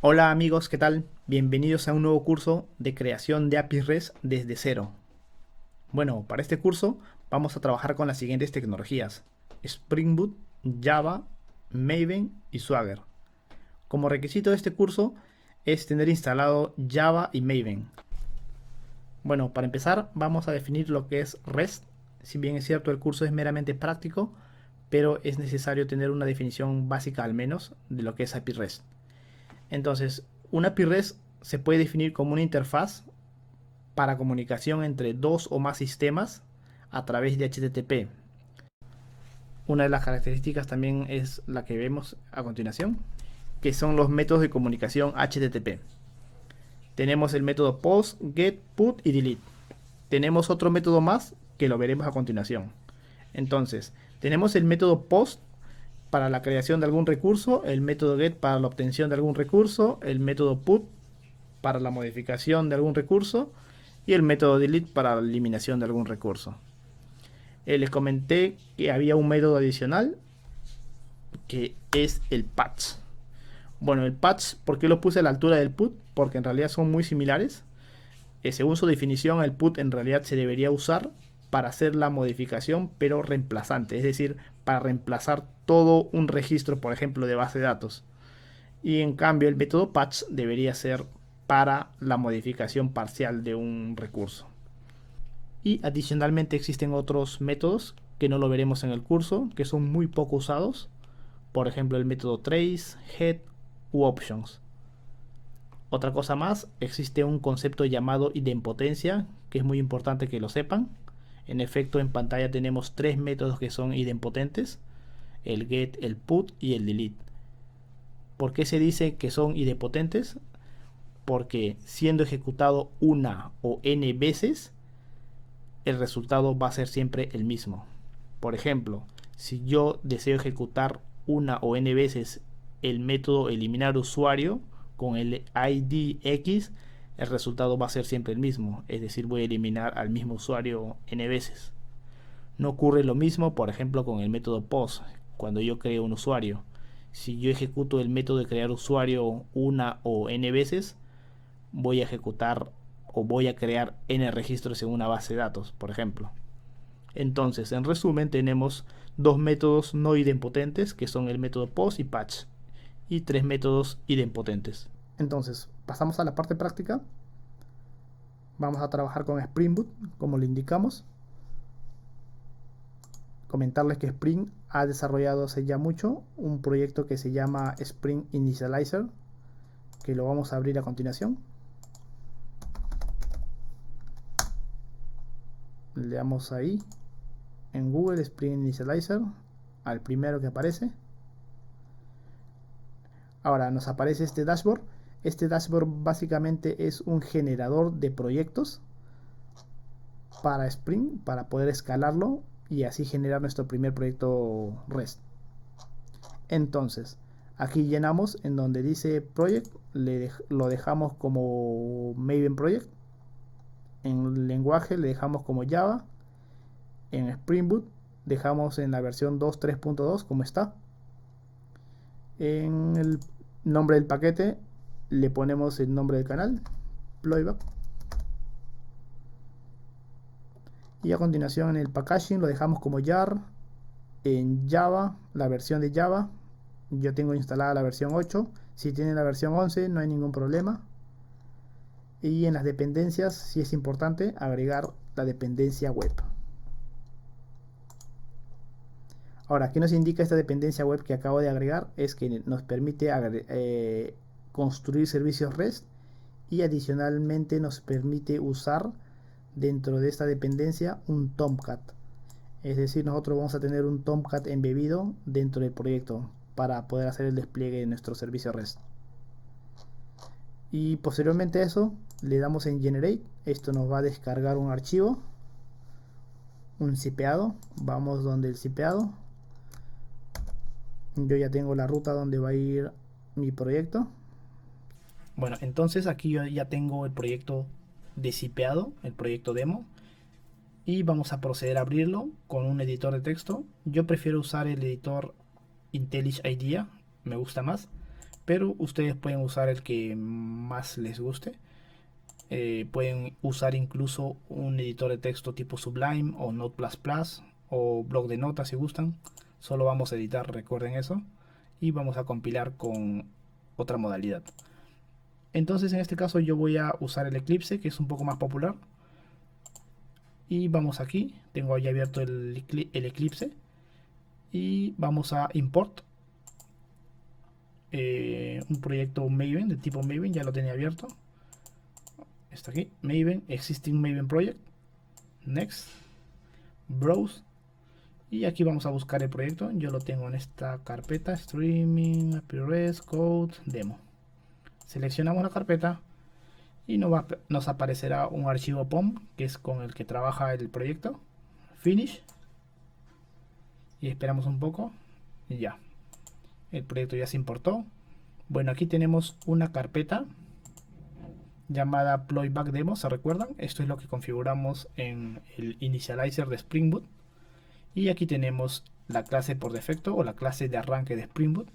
Hola amigos, ¿qué tal? Bienvenidos a un nuevo curso de creación de APIs REST desde cero. Bueno, para este curso vamos a trabajar con las siguientes tecnologías: Spring Boot, Java, Maven y Swagger. Como requisito de este curso es tener instalado Java y Maven. Bueno, para empezar vamos a definir lo que es REST. Si bien es cierto el curso es meramente práctico, pero es necesario tener una definición básica al menos de lo que es API REST. Entonces, una API REST se puede definir como una interfaz para comunicación entre dos o más sistemas a través de HTTP. Una de las características también es la que vemos a continuación, que son los métodos de comunicación HTTP. Tenemos el método POST, GET, PUT y DELETE. Tenemos otro método más que lo veremos a continuación. Entonces, tenemos el método POST para la creación de algún recurso, el método GET para la obtención de algún recurso, el método PUT para la modificación de algún recurso y el método delete para la eliminación de algún recurso. Les comenté que había un método adicional que es el patch. Bueno, el patch, ¿por qué lo puse a la altura del put? Porque en realidad son muy similares. Según su definición, el put en realidad se debería usar para hacer la modificación, pero reemplazante, es decir, para reemplazar todo un registro, por ejemplo, de base de datos. Y en cambio, el método patch debería ser para la modificación parcial de un recurso. Y adicionalmente existen otros métodos que no lo veremos en el curso, que son muy poco usados. Por ejemplo, el método trace, head u options. Otra cosa más, existe un concepto llamado idempotencia, que es muy importante que lo sepan. En efecto, en pantalla tenemos tres métodos que son idempotentes: el get, el put y el delete. ¿Por qué se dice que son idempotentes? Porque siendo ejecutado una o n veces, el resultado va a ser siempre el mismo. Por ejemplo, si yo deseo ejecutar una o n veces el método eliminar usuario con el ID X, el resultado va a ser siempre el mismo, es decir, voy a eliminar al mismo usuario n veces. No ocurre lo mismo, por ejemplo, con el método POST, cuando yo creo un usuario. Si yo ejecuto el método de crear usuario una o n veces, voy a ejecutar o voy a crear n registros en una base de datos, por ejemplo. Entonces, en resumen, tenemos dos métodos no idempotentes, que son el método POST y patch, y tres métodos idempotentes. Entonces, pasamos a la parte práctica. Vamos a trabajar con Spring Boot, como le indicamos. Comentarles que Spring ha desarrollado hace ya mucho un proyecto que se llama Spring Initializer, que lo vamos a abrir a continuación. Le damos ahí en Google Spring Initializer al primero que aparece. Ahora nos aparece este dashboard. Este dashboard básicamente es un generador de proyectos para Spring, para poder escalarlo y así generar nuestro primer proyecto REST. Entonces, aquí llenamos en donde dice Project, lo dejamos como Maven Project. En el lenguaje le dejamos como Java. En Spring Boot dejamos en la versión 2.3.2 como está. En el nombre del paquete le ponemos el nombre del canal, Playback. Y a continuación en el packaging lo dejamos como jar. En Java, la versión de Java, yo tengo instalada la versión 8. Si tienen la versión 11 no hay ningún problema. Y en las dependencias sí es importante agregar la dependencia web. Ahora, ¿qué nos indica esta dependencia web que acabo de agregar? Es que nos permite construir servicios REST y adicionalmente nos permite usar dentro de esta dependencia un Tomcat. Es decir, nosotros vamos a tener un Tomcat embebido dentro del proyecto para poder hacer el despliegue de nuestro servicio REST. Y posteriormente a eso le damos en Generate. Esto nos va a descargar un archivo, un zipeado. Vamos donde el zipeado. Yo ya tengo la ruta donde va a ir mi proyecto. Bueno, entonces aquí yo ya tengo el proyecto deszipeado, el proyecto demo. Y vamos a proceder a abrirlo con un editor de texto. Yo prefiero usar el editor IntelliJ IDEA, me gusta más. pero ustedes pueden usar el que más les guste. Pueden usar incluso un editor de texto tipo Sublime o Node++ o bloc de notas si gustan. Solo vamos a editar, recuerden eso, y vamos a compilar con otra modalidad. Entonces en este caso yo voy a usar el Eclipse, que es un poco más popular, y vamos aquí, tengo ya abierto el Eclipse, y vamos a import un proyecto Maven de tipo Maven, ya lo tenía abierto. Está aquí, Maven, Existing Maven Project, Next, Browse, y aquí vamos a buscar el proyecto. Yo lo tengo en esta carpeta, Streaming, API-REST, Code, Demo. Seleccionamos la carpeta y nos aparecerá un archivo POM, que es con el que trabaja el proyecto. Finish. Y esperamos un poco. Y ya. El proyecto ya se importó. Bueno, aquí tenemos una carpeta llamada Playback Demo, ¿se recuerdan? Esto es lo que configuramos en el initializer de Spring Boot. Y aquí tenemos la clase por defecto o la clase de arranque de Spring Boot.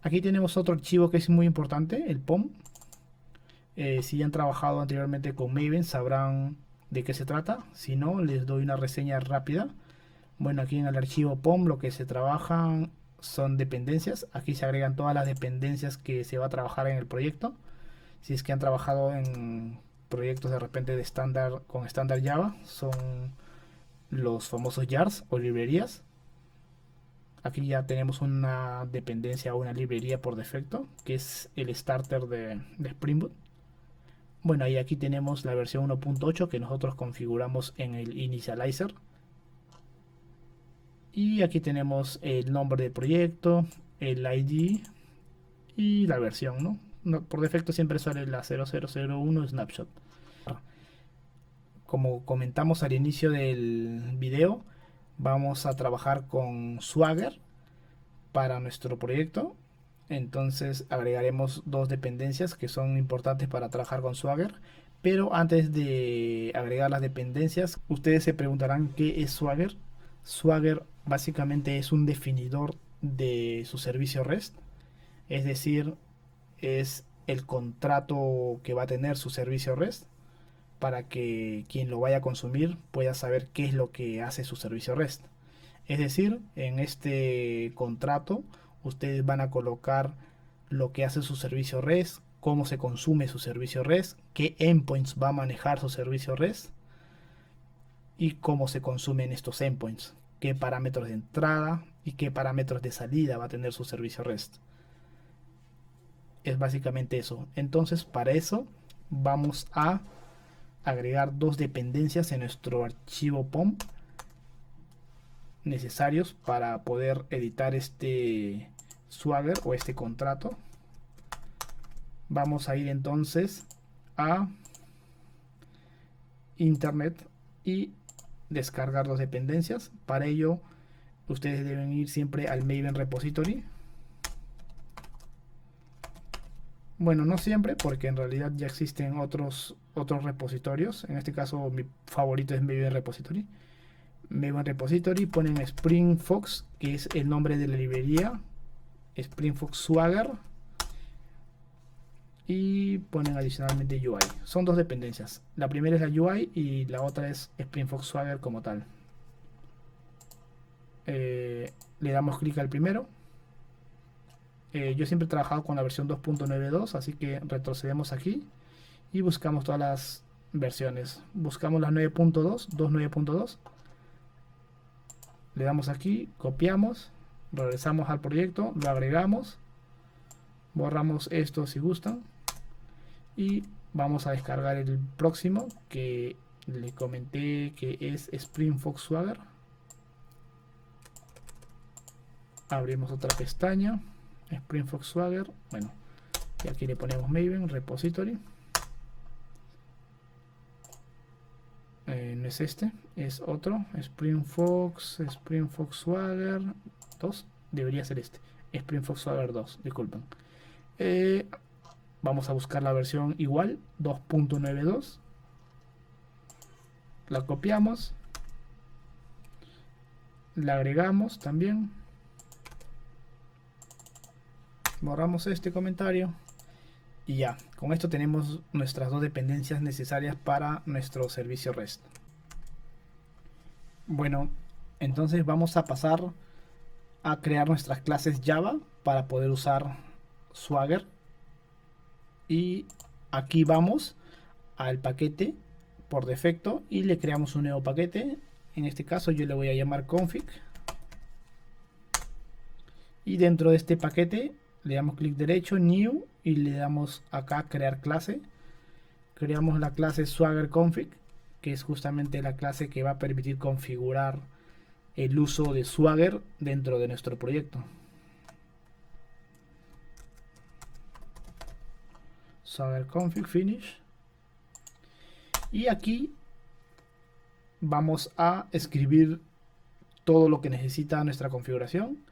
Aquí tenemos otro archivo que es muy importante, el POM. Si han trabajado anteriormente con Maven sabrán de qué se trata. Si no, les doy una reseña rápida. Bueno, aquí en el archivo POM lo que se trabajan son dependencias. Aquí se agregan todas las dependencias que se va a trabajar en el proyecto. Si es que han trabajado en proyectos de repente de estándar con estándar Java, son los famosos jars o librerías. Aquí ya tenemos una dependencia o una librería por defecto, que es el starter de Spring Boot. Bueno, y aquí tenemos la versión 1.8 que nosotros configuramos en el initializer. Y aquí tenemos el nombre del proyecto, el ID y la versión, ¿no? Por defecto siempre sale la 0001 snapshot. Como comentamos al inicio del video, vamos a trabajar con Swagger para nuestro proyecto. Entonces agregaremos dos dependencias que son importantes para trabajar con Swagger. Pero antes de agregar las dependencias, ustedes se preguntarán qué es Swagger. Swagger básicamente es un definidor de su servicio REST. Es decir, es el contrato que va a tener su servicio REST para que quien lo vaya a consumir pueda saber qué es lo que hace su servicio REST. Es decir, en este contrato ustedes van a colocar lo que hace su servicio REST, cómo se consume su servicio REST, qué endpoints va a manejar su servicio REST y cómo se consumen estos endpoints, qué parámetros de entrada y qué parámetros de salida va a tener su servicio REST. Es básicamente eso. Entonces, para eso vamos a agregar dos dependencias en nuestro archivo POM necesarios para poder editar este Swagger o este contrato. Vamos a ir entonces a internet y descargar dos dependencias. Para ello ustedes deben ir siempre al Maven repository. Bueno, no siempre, porque en realidad ya existen otros repositorios. En este caso mi favorito es Maven repository. Maven repository, ponen SpringFox, que es el nombre de la librería, SpringFox Swagger, y ponen adicionalmente UI. Son dos dependencias. La primera es la UI y la otra es SpringFox Swagger como tal. Le damos clic al primero. Yo siempre he trabajado con la versión 2.92, así que retrocedemos aquí y buscamos todas las versiones. Buscamos la 9.2, 2.9.2. Le damos aquí, copiamos, regresamos al proyecto, lo agregamos, borramos esto si gustan y vamos a descargar el próximo que le comenté que es SpringFox Swagger. Abrimos otra pestaña, SpringFox Swagger, bueno, y aquí le ponemos Maven repository. No es este, es otro, SpringFox Swagger 2, debería ser este, SpringFox Swagger 2, disculpen. Vamos a buscar la versión igual, 2.92. La copiamos, la agregamos también, Borramos este comentario. Y ya, con esto tenemos nuestras dos dependencias necesarias para nuestro servicio REST. Bueno, entonces vamos a pasar a crear nuestras clases Java para poder usar Swagger. Y aquí vamos al paquete por defecto y le creamos un nuevo paquete. En este caso yo le voy a llamar config. Y dentro de este paquete le damos clic derecho, new, y le damos acá crear clase. Creamos la clase Swagger config, que es justamente la clase que va a permitir configurar el uso de Swagger dentro de nuestro proyecto. Swagger config finish. Y aquí vamos a escribir todo lo que necesita nuestra configuración.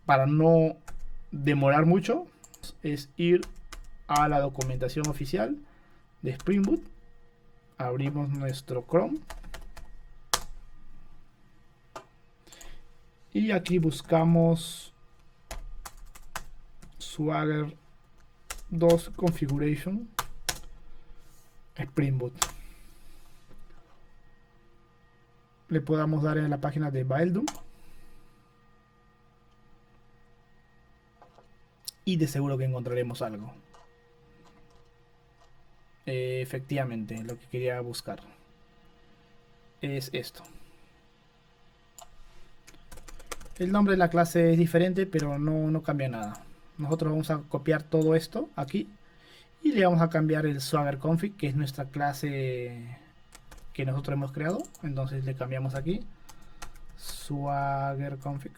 Para no demorar mucho, es ir a la documentación oficial de Spring Boot. Abrimos nuestro Chrome y aquí buscamos Swagger 2 Configuration Spring Boot. Le podamos dar en la página de Vaildum y de seguro que encontraremos algo. Efectivamente, lo que quería buscar es esto. El nombre de la clase es diferente, pero no cambia nada. Nosotros vamos a copiar todo esto aquí y le vamos a cambiar el Swagger config, que es nuestra clase que nosotros hemos creado. Entonces le cambiamos aquí Swagger config.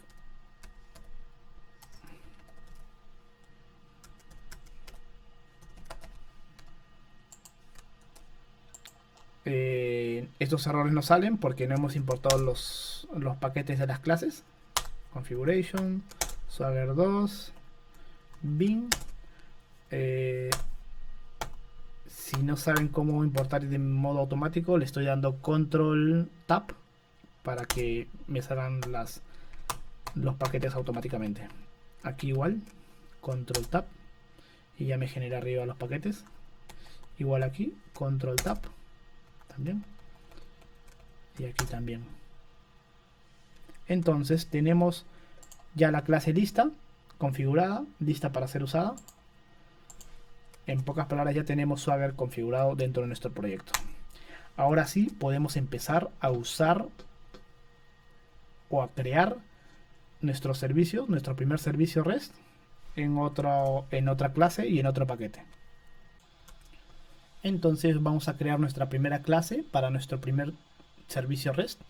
Estos errores no salen porque no hemos importado los paquetes de las clases. Configuration, Swagger 2, bin. Si no saben cómo importar de modo automático, le estoy dando control tab para que me salgan los paquetes automáticamente. Aquí igual, control tab, y ya me genera arriba los paquetes. Igual aquí, control tab también, y aquí también. Entonces tenemos ya la clase lista, configurada, lista para ser usada. En pocas palabras, ya tenemos Swagger configurado dentro de nuestro proyecto. Ahora sí podemos empezar a usar o a crear nuestro servicio, nuestro primer servicio REST en otra clase y en otro paquete. Entonces vamos a crear nuestra primera clase para nuestro primer servicio REST.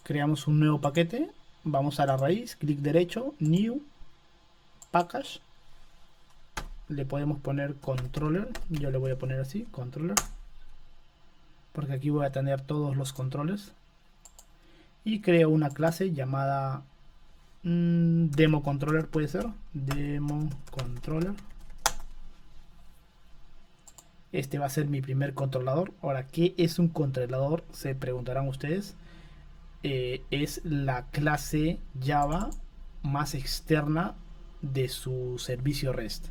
Creamos un nuevo paquete, vamos a la raíz, clic derecho, new, package. Le podemos poner controller, yo le voy a poner así, controller, porque aquí voy a tener todos los controles. Y creo una clase llamada demo controller, puede ser, demo controller. Este va a ser mi primer controlador. Ahora, ¿qué es un controlador? Se preguntarán ustedes. Es la clase Java más externa de su servicio REST.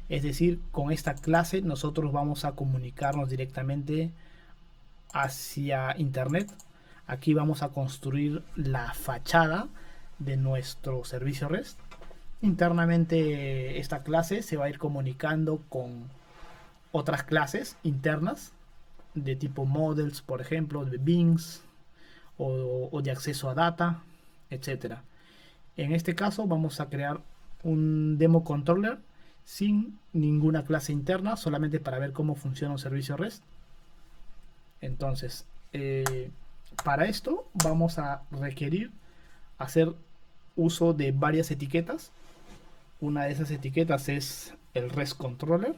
Es decir, con esta clase nosotros vamos a comunicarnos directamente hacia Internet. Aquí vamos a construir la fachada de nuestro servicio REST. Internamente esta clase se va a ir comunicando con otras clases internas de tipo models, por ejemplo, de bins o de acceso a data, etcétera. En este caso vamos a crear un demo controller sin ninguna clase interna, solamente para ver cómo funciona un servicio REST. Entonces, para esto vamos a requerir hacer uso de varias etiquetas. Una de esas etiquetas es el REST controller.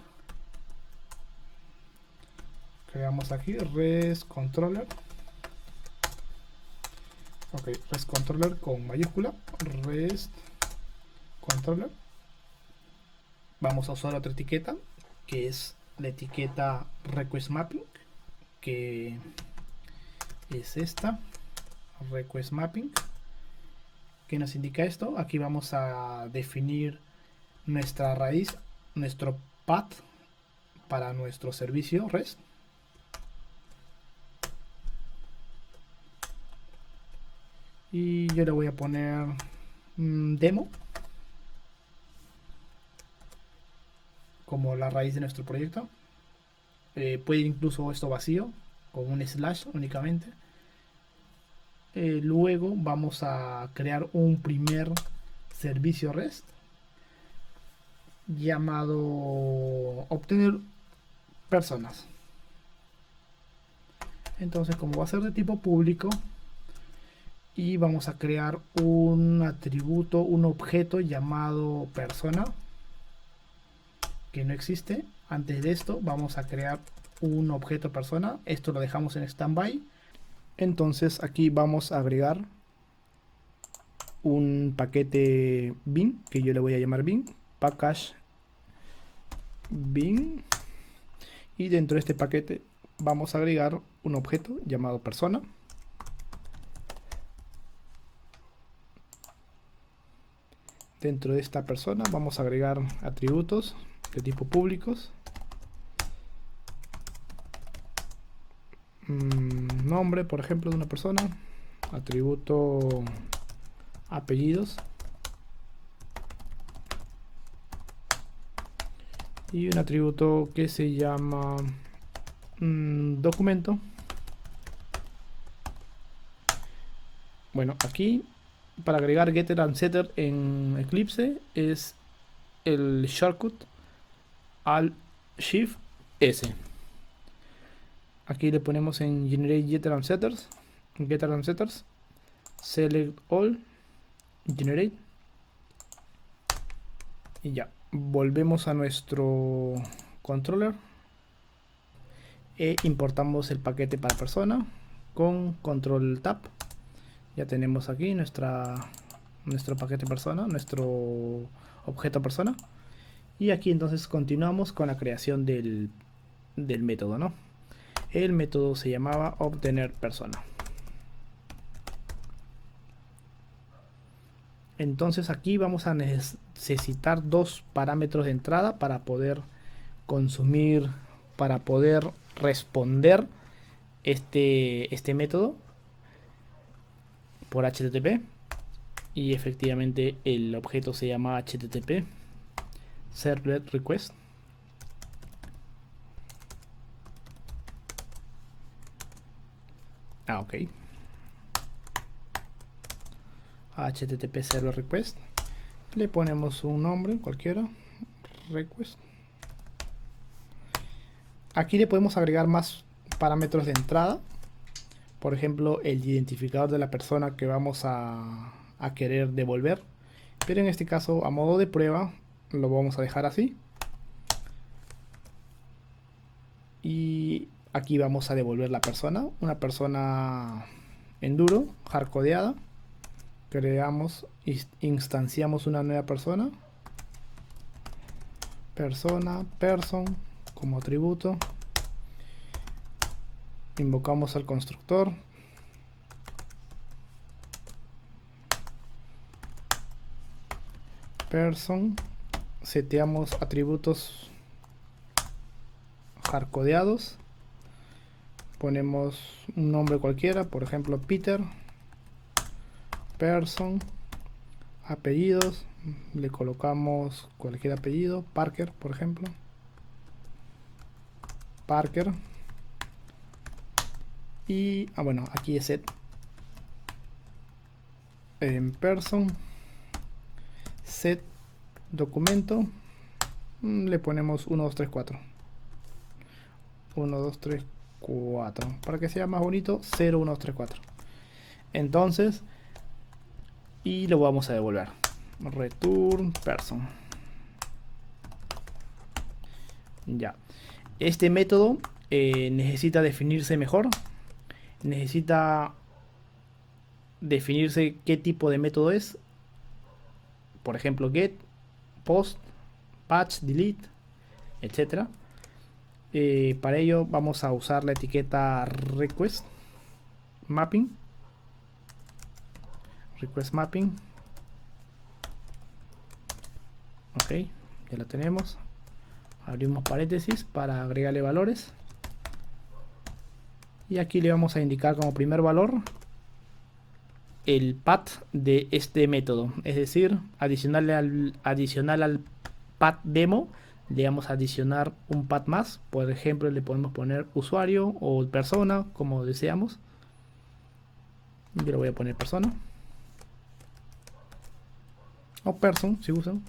Creamos aquí REST controller. Ok, REST controller con mayúscula, REST controller. Vamos a usar otra etiqueta, que es la etiqueta request mapping, que es esta, request mapping. ¿Qué nos indica esto? Aquí vamos a definir nuestra raíz, nuestro path para nuestro servicio REST. Y yo le voy a poner demo como la raíz de nuestro proyecto. Puede ir incluso esto vacío con un slash únicamente. Luego vamos a crear un primer servicio REST llamado obtener personas. Entonces, como va a ser de tipo público, y vamos a crear un atributo, un objeto llamado persona que no existe. Antes de esto vamos a crear un objeto persona. Esto lo dejamos en standby. Entonces aquí vamos a agregar un paquete bin, que yo le voy a llamar bin, package bin, y dentro de este paquete vamos a agregar un objeto llamado persona. Dentro de esta persona vamos a agregar atributos de tipo públicos, nombre por ejemplo de una persona, atributo apellidos, y un atributo que se llama documento. Bueno, aquí para agregar getter and setter en Eclipse es el shortcut Alt Shift S. Aquí le ponemos en generate getter and setters, select all, generate, y ya. Volvemos a nuestro controller e importamos el paquete para persona con control tab. Ya tenemos aquí nuestro paquete persona, nuestro objeto persona. Y aquí entonces continuamos con la creación del método, ¿no? El método se llamaba obtener persona. Entonces aquí vamos a necesitar dos parámetros de entrada para poder consumir, para poder responder este método por HTTP. Y efectivamente el objeto se llama HTTP Servlet Request. Ok. HTTP Server Request. Le ponemos un nombre cualquiera. Request. Aquí le podemos agregar más parámetros de entrada. Por ejemplo, el identificador de la persona que vamos a querer devolver. Pero en este caso, a modo de prueba, lo vamos a dejar así. Y aquí vamos a devolver la persona. Una persona enduro, hardcodeada. Creamos, instanciamos una nueva persona. Person como atributo. Invocamos al constructor. Person. Seteamos atributos hardcodeados. Ponemos un nombre cualquiera, por ejemplo Peter. Person. Apellidos. Le colocamos cualquier apellido. Parker, por ejemplo. Parker. Y bueno, aquí es set en person, set documento, le ponemos 1 2 3 4 1 2 3 4 para que sea más bonito. 0 1 2 3 4. Entonces, y lo vamos a devolver. Return person. Ya, este método necesita definirse mejor. Necesita definirse qué tipo de método es. Por ejemplo, get, post, patch, delete, etc. Para ello vamos a usar la etiqueta request mapping. Ok, ya lo tenemos. Abrimos paréntesis para agregarle valores. Y aquí le vamos a indicar como primer valor el path de este método. Es decir, adicional al path demo, le vamos a adicionar un path más. Por ejemplo, le podemos poner usuario o persona, como deseamos. Yo le voy a poner persona. O person, si usan.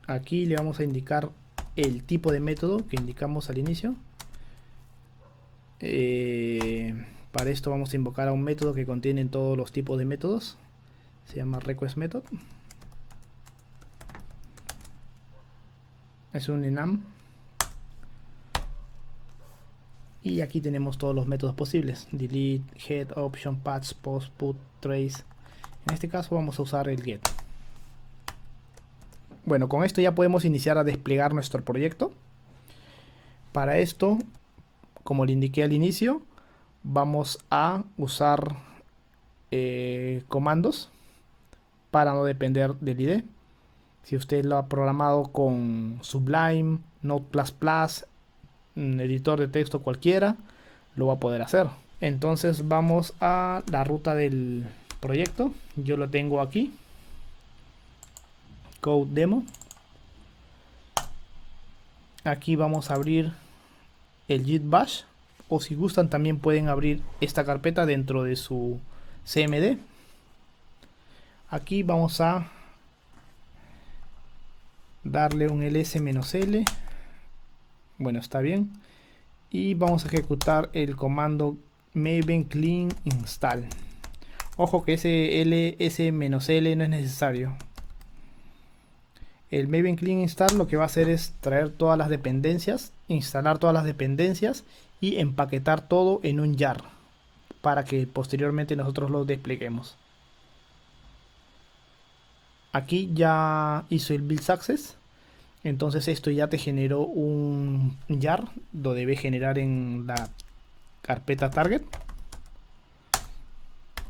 Aquí le vamos a indicar el tipo de método que indicamos al inicio. Para esto vamos a invocar a un método que contiene todos los tipos de métodos. Se llama request method. Es un enum. Y aquí tenemos todos los métodos posibles: delete, head, option, patch, post, put, trace. En este caso vamos a usar el get. Bueno, con esto ya podemos iniciar a desplegar nuestro proyecto. Para esto, como le indiqué al inicio, vamos a usar comandos para no depender del IDE. Si usted lo ha programado con Sublime, Node++, editor de texto cualquiera, lo va a poder hacer. Entonces vamos a la ruta del proyecto. Yo lo tengo aquí, code demo. Aquí vamos a abrir el git bash, o si gustan también pueden abrir esta carpeta dentro de su cmd. Aquí vamos a darle un ls-l. Bueno, está bien. Y vamos a ejecutar el comando maven clean install. Ojo que ese ls-l no es necesario. El maven clean install lo que va a hacer es traer todas las dependencias, instalar todas las dependencias y empaquetar todo en un jar para que posteriormente nosotros lo despleguemos. Aquí ya hizo el build success. Entonces esto ya te generó un jar, lo debe generar en la carpeta target,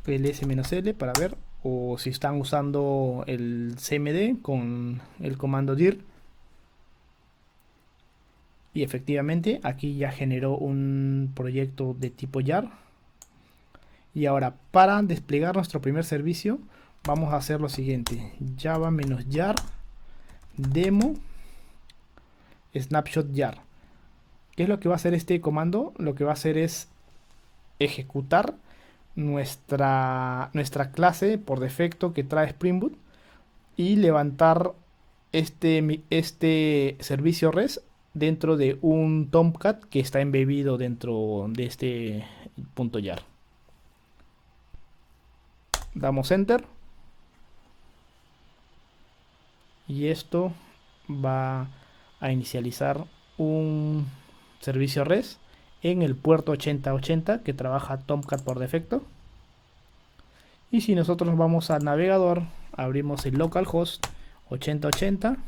ls-l para ver, o si están usando el cmd con el comando dir. Y efectivamente aquí ya generó un proyecto de tipo jar. Y ahora para desplegar nuestro primer servicio vamos a hacer lo siguiente: java-jar demo snapshot jar. ¿Qué es lo que va a hacer este comando? Lo que va a hacer es ejecutar nuestra clase por defecto que trae Spring Boot y levantar este servicio REST dentro de un Tomcat que está embebido dentro de este punto jar. Damos enter y esto va a inicializar un servicio REST en el puerto 8080 que trabaja Tomcat por defecto. Y si nosotros vamos al navegador, abrimos el localhost 8080,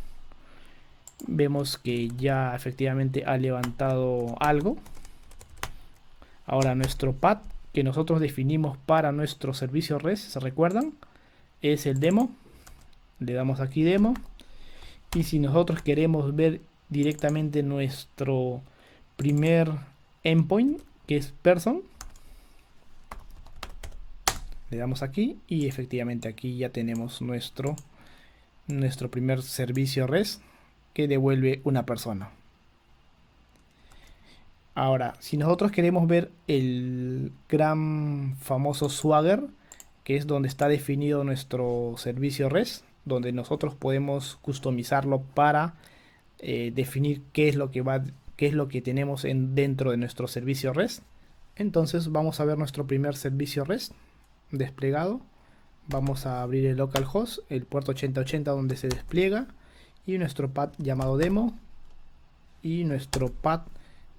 vemos que ya efectivamente ha levantado algo. Ahora nuestro path que nosotros definimos para nuestro servicio REST, ¿se recuerdan? Es el demo. Le damos aquí demo. Y si nosotros queremos ver directamente nuestro primer endpoint, que es person, le damos aquí y efectivamente aquí ya tenemos nuestro primer servicio REST que devuelve una persona. Ahora, si nosotros queremos ver el gran famoso Swagger, que es donde está definido nuestro servicio REST, donde nosotros podemos customizarlo para definir qué es lo que tenemos dentro de nuestro servicio REST. Entonces vamos a ver nuestro primer servicio REST desplegado. Vamos a abrir el localhost, el puerto 8080 donde se despliega, y nuestro path llamado demo y nuestro path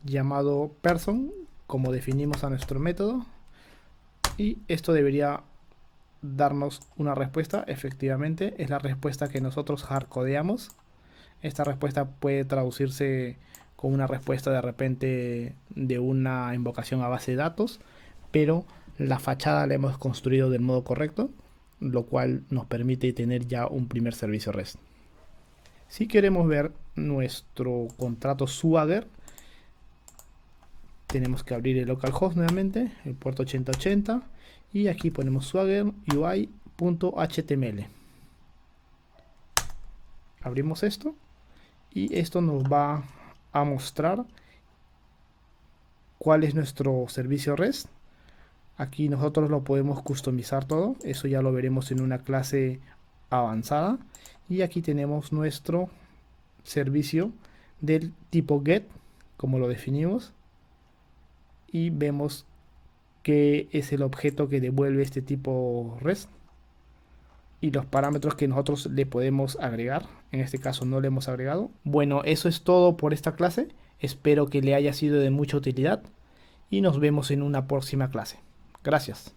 llamado person como definimos a nuestro método. Y esto debería darnos una respuesta. Efectivamente es la respuesta que nosotros hardcodeamos. Esta respuesta puede traducirse con una respuesta de repente de una invocación a base de datos, pero la fachada la hemos construido del modo correcto, lo cual nos permite tener ya un primer servicio REST. Si queremos ver nuestro contrato Swagger, tenemos que abrir el localhost nuevamente, el puerto 8080, y aquí ponemos Swagger UI.html. Abrimos esto y esto nos va a mostrar cuál es nuestro servicio REST. Aquí nosotros lo podemos customizar todo, eso ya lo veremos en una clase avanzada. Y aquí tenemos nuestro servicio del tipo GET, como lo definimos, y vemos que es el objeto que devuelve este tipo REST y los parámetros que nosotros le podemos agregar. En este caso no le hemos agregado. Bueno, eso es todo por esta clase. Espero que le haya sido de mucha utilidad y nos vemos en una próxima clase. Gracias.